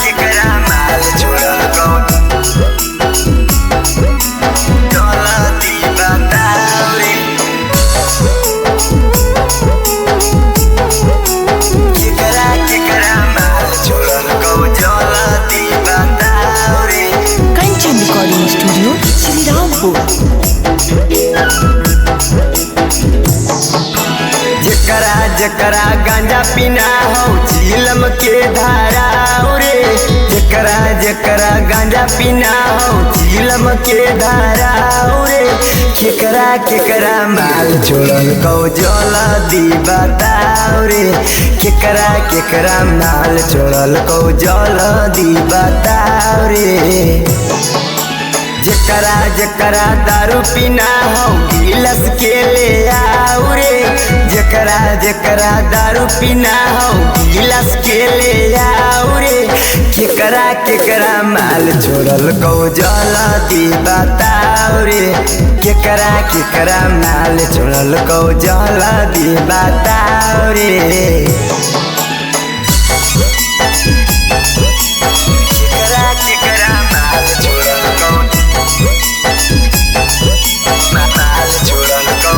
केकरा माल छोड़ल कौन जल्दी बताओ रे। केकरा माल छोड़ल कौन जल्दी बताओ रे। Kanchan recording studio Shri Rampur. जकरा गांजा पीना हो झीलम के धारा रे। जकरा गांजा पीना हो झीलम के धारा रे। केकरा माल छोड़ल कौ जल्दी बताओ रे। केकरा माल छोड़ल कौ जल्दी बताओ रे। जकरा दारू पीना हो गिलास के ले आओ रे। जकरा दारू पीना हो गिलास के ले आओ रे। केकरा माल छोड़ल कौ जल्दी बताओ रे। केकरा माल छोड़ल कौ जल्दी बताओ रे। केकरा माल छोड़ल कौ माल छोड़ल कौ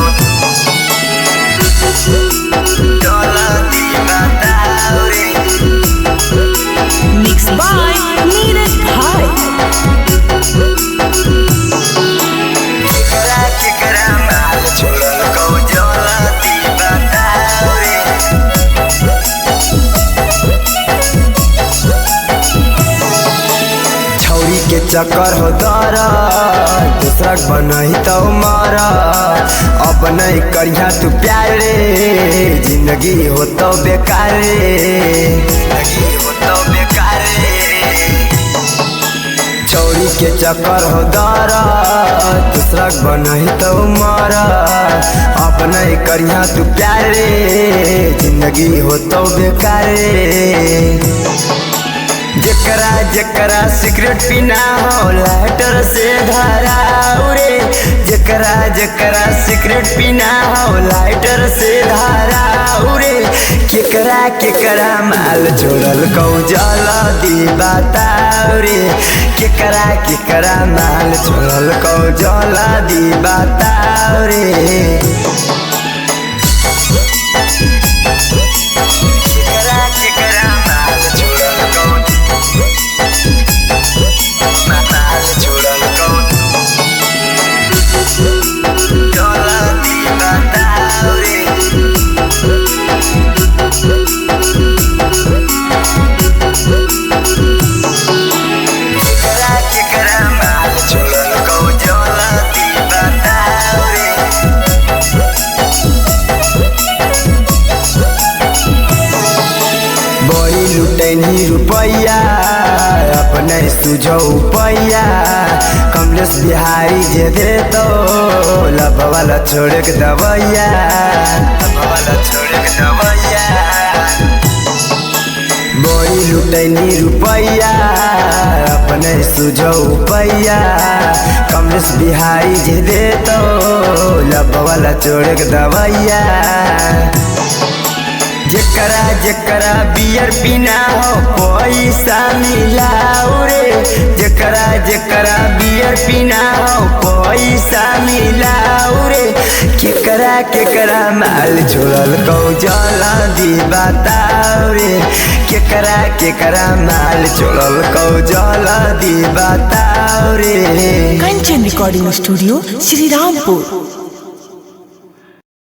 जल्दी बताओ रे। मिक्स बाय नीरज भाई। केकरा माल छोड़ल कौ जल्दी बताओ रे। छौरी के चक्कर हो दर दूसरा बनही तो मर। अब नहीं करिया तू प्यार रे जिंदगी हो तो बेकार रे। छौरी के चक्कर हो दर दूसरा बनही तो मर। अब नहीं करिया तू प्यार रे जिंदगी हो तो बेकार रे। जकरा सिगरेट पीना हो लाइटर से धराओ रे। जकरा सिगरेट पीना हो लाइटर से धराओ रे। केकरा माल छोड़ल कौ जल्दी बताओ रे। केकरा माल छोड़ल कौ जल्दी बताओ रे। केकरा माल छोड़ल कौ माल छोड़ल कौ जल्दी बताओ रे। केकरा माल छोड़ल कौ जल्दी बताओ रे। बड़ी लुटैनी रुपैया अपने सुझो पैया। कमलेश बिहारी जे दे तो लब वाला छोड़ के दवैया। बड़ी लुटैनी रुपैया अपने सुझो पैया। कमलेश बिहारी जे दे तो लब वाला छोड़ के दवैया। जकरा बियर पीना हो पैसा मिलाओ रे। जकरा बियर पीना हो पैसा मिलाओ रे। केकरा माल छोड़ल कौ जल्दी बताओ रे। केकरा माल छोड़ल कौ जल्दी बताओ रे। Kanchan recording studio Shri Rampur.